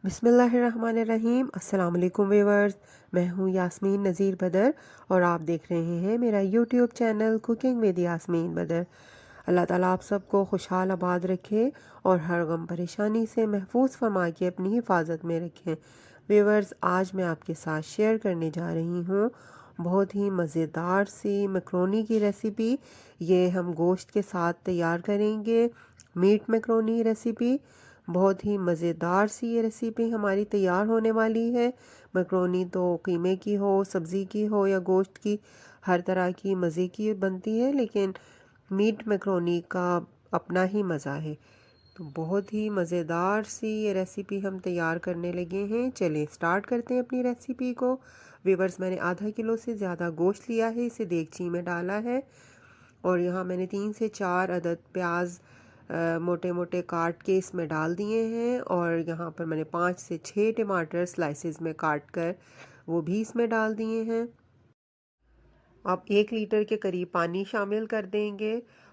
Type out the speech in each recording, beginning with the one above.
बिस्मिल्लाहिर्रहमानिर्रहीम। अस्सलाम वालेकुम व्यूअर्स। मैं हूँ यास्मीन नज़ीर बदर और आप देख रहे हैं मेरा YouTube channel cooking with Yasmeen Badar. अल्लाह ताला आप सबको खुशहाल आबाद रखे और हर गम परेशानी से महफूज फरमा के अपनी हिफाजत में रखें। व्यूअर्स, आज मैं आपके साथ शेयर करने जा रही हूँ बहुत ही मज़ेदार सी मैक्रोनी की रेसिपी। ये हम गोश्त के साथ तैयार करेंगे, मीट मैक्रोनी रेसिपी। बहुत ही मज़ेदार सी ये रेसिपी हमारी तैयार होने वाली है। मैक्रोनी तो कीमे की हो, सब्ज़ी की हो या गोश्त की, हर तरह की मज़े की बनती है, लेकिन मीट मैक्रोनी का अपना ही मज़ा है। तो बहुत ही मज़ेदार सी ये रेसिपी हम तैयार करने लगे हैं। चलें स्टार्ट करते हैं अपनी रेसिपी को। व्यूअर्स, मैंने आधा किलो से ज़्यादा गोश्त लिया है, इसे देगची में डाला है और यहाँ मैंने 3 से 4 अदद प्याज मोटे मोटे काट के इसमें डाल दिए हैं और यहाँ पर मैंने 5 से 6 टमाटर स्लाइसेस में काट कर वो भी इसमें डाल दिए हैं। अब 1 लीटर के करीब पानी शामिल कर देंगे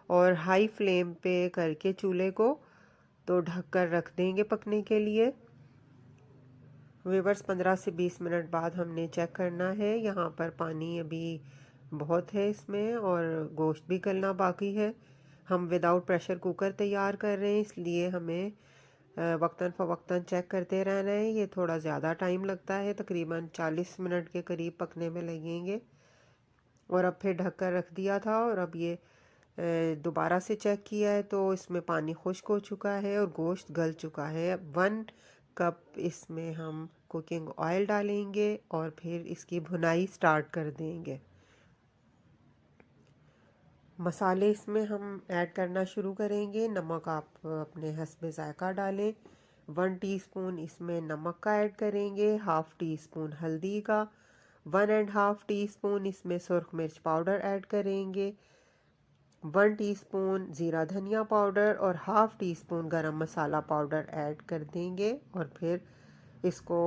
और हाई फ्लेम पे करके चूल्हे को तो ढक कर रख देंगे पकने के लिए। व्यूअर्स, 15 से 20 मिनट बाद हमने चेक करना है। यहाँ पर पानी अभी बहुत है इसमें और गोश्त भी गलना बाकी है। हम विदाउट प्रेशर कुकर तैयार कर रहे हैं, इसलिए हमें वक्तन फ़वक्तन चेक करते रहना है। ये थोड़ा ज़्यादा टाइम लगता है, तकरीबन 40 मिनट के करीब पकने में लगेंगे। और अब फिर ढक कर रख दिया था और अब ये दोबारा से चेक किया है तो इसमें पानी खुश्क हो चुका है और गोश्त गल चुका है। 1 कप इसमें हम कुकिंग ऑयल डालेंगे और फिर इसकी भुनाई स्टार्ट कर देंगे। मसाले इसमें हम ऐड करना शुरू करेंगे। नमक आप अपने हस्बे ज़ायक़ा डालें। 1 टीस्पून इसमें नमक का ऐड करेंगे, हाफ़ टी स्पून हल्दी का, 1 एंड हाफ़ टी स्पून इसमें सुरख मिर्च पाउडर ऐड करेंगे, 1 टीस्पून ज़ीरा धनिया पाउडर और हाफ़ टी स्पून गरम मसाला पाउडर ऐड कर देंगे और फिर इसको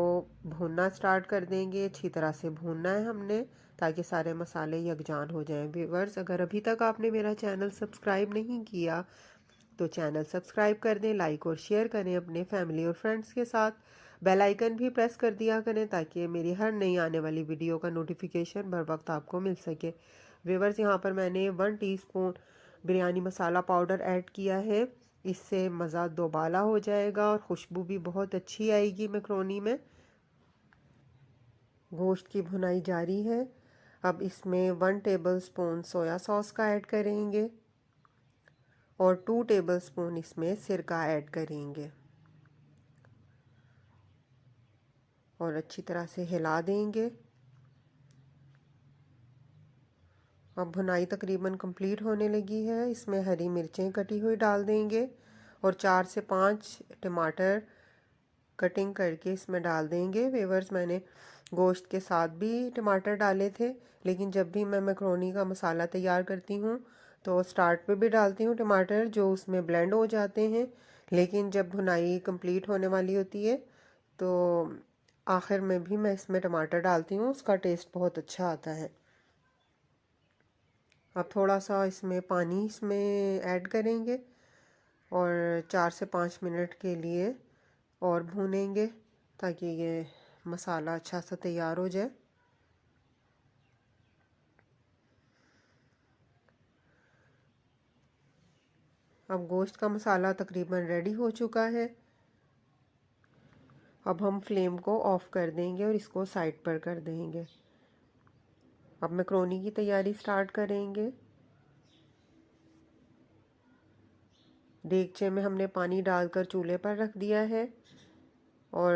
भूनना स्टार्ट कर देंगे। अच्छी तरह से भूनना है हमने ताकि सारे मसाले यकजान हो जाएं। व्यूअर्स, अगर अभी तक आपने मेरा चैनल सब्सक्राइब नहीं किया तो चैनल सब्सक्राइब कर दें, लाइक और शेयर करें अपने फैमिली और फ्रेंड्स के साथ। बेल आइकन भी प्रेस कर दिया करें ताकि मेरी हर नई आने वाली वीडियो का नोटिफिकेशन बर वक्त आपको मिल सके। व्यूअर्स, यहाँ पर मैंने 1 टीस्पून बिरयानी मसाला पाउडर ऐड किया है। इससे मज़ा दोबाला हो जाएगा और खुशबू भी बहुत अच्छी आएगी मैक्रोनी में। गोश्त की भुनाई जारी है। अब इसमें 1 टेबलस्पून सोया सॉस का ऐड करेंगे और 2 टेबलस्पून इसमें सिरका ऐड करेंगे और अच्छी तरह से हिला देंगे। अब भुनाई तकरीबन कंप्लीट होने लगी है। इसमें हरी मिर्चें कटी हुई डाल देंगे और 4 से 5 टमाटर कटिंग करके इसमें डाल देंगे। व्यूअर्स, मैंने गोश्त के साथ भी टमाटर डाले थे, लेकिन जब भी मैं मैक्रोनी का मसाला तैयार करती हूँ तो स्टार्ट पे भी डालती हूँ टमाटर, जो उसमें ब्लेंड हो जाते हैं, लेकिन जब भुनाई कंप्लीट होने वाली होती है तो आखिर में भी मैं इसमें टमाटर डालती हूँ, उसका टेस्ट बहुत अच्छा आता है। अब थोड़ा सा इसमें पानी इसमें ऐड करेंगे और 4 से 5 मिनट के लिए और भूनेंगे ताकि ये मसाला अच्छा सा तैयार हो जाए। अब गोश्त का मसाला तकरीबन रेडी हो चुका है। अब हम फ्लेम को ऑफ़ कर देंगे और इसको साइड पर कर देंगे। अब मैक्रोनी की तैयारी स्टार्ट करेंगे। देगचे में हमने पानी डालकर चूल्हे पर रख दिया है और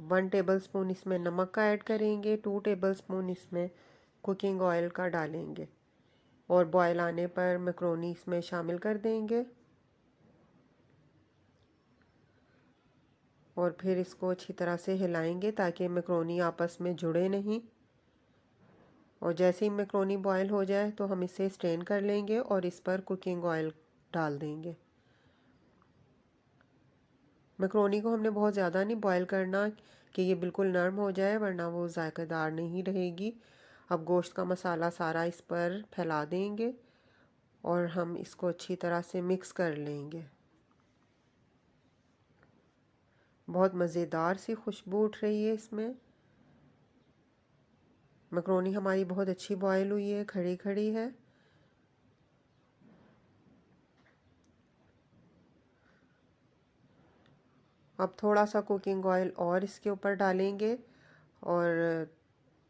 1 टेबलस्पून इसमें नमक का ऐड करेंगे, 2 टेबलस्पून इसमें कुकिंग ऑयल का डालेंगे और बॉयल आने पर मैक्रोनी इसमें शामिल कर देंगे और फिर इसको अच्छी तरह से हिलाएंगे ताकि मैक्रोनी आपस में जुड़े नहीं। और जैसे ही मैक्रोनी बॉयल हो जाए तो हम इसे स्ट्रेन कर लेंगे और इस पर कुकिंग ऑयल डाल देंगे। मैक्रोनी को हमने बहुत ज़्यादा नहीं बॉयल करना कि ये बिल्कुल नरम हो जाए, वरना वो जायकेदार नहीं रहेगी। अब गोश्त का मसाला सारा इस पर फैला देंगे और हम इसको अच्छी तरह से मिक्स कर लेंगे। बहुत मज़ेदार सी खुशबू उठ रही है इसमें। मैक्रोनी हमारी बहुत अच्छी बॉयल हुई है, खड़ी खड़ी है। अब थोड़ा सा कुकिंग ऑयल और इसके ऊपर डालेंगे और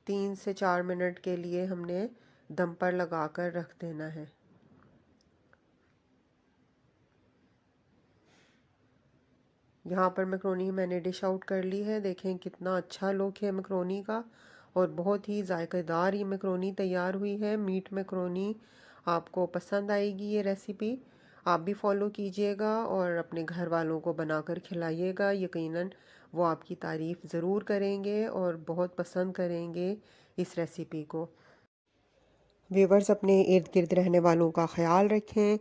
3 से 4 मिनट के लिए हमने दम पर लगा कर रख देना है। यहाँ पर मैक्रोनी मैंने डिश आउट कर ली है। देखें कितना अच्छा लुक है मैक्रोनी का और बहुत ही जायकेदार ये मैक्रोनी तैयार हुई है। मीट मैक्रोनी आपको पसंद आएगी ये रेसिपी। आप भी फॉलो कीजिएगा और अपने घर वालों को बनाकर खिलाइएगा। यकीनन वो आपकी तारीफ़ ज़रूर करेंगे और बहुत पसंद करेंगे इस रेसिपी को। व्यूवर्स, अपने इर्द गिर्द रहने वालों का ख्याल रखें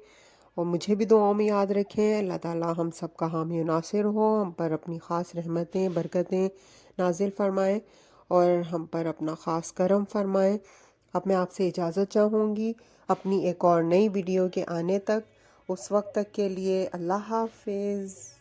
और मुझे भी दुआओं में याद रखें। अल्लाह ताला हम सब का हामी नासिर हो, हम पर अपनी ख़ास रहमतें बरकतें नाजिल फ़रमाएँ और हम पर अपना ख़ास करम फ़रमाएँ। अब मैं आपसे इजाज़त चाहूँगी अपनी एक और नई वीडियो के आने तक। उस वक्त तक के लिए अल्लाह हाफ़िज़।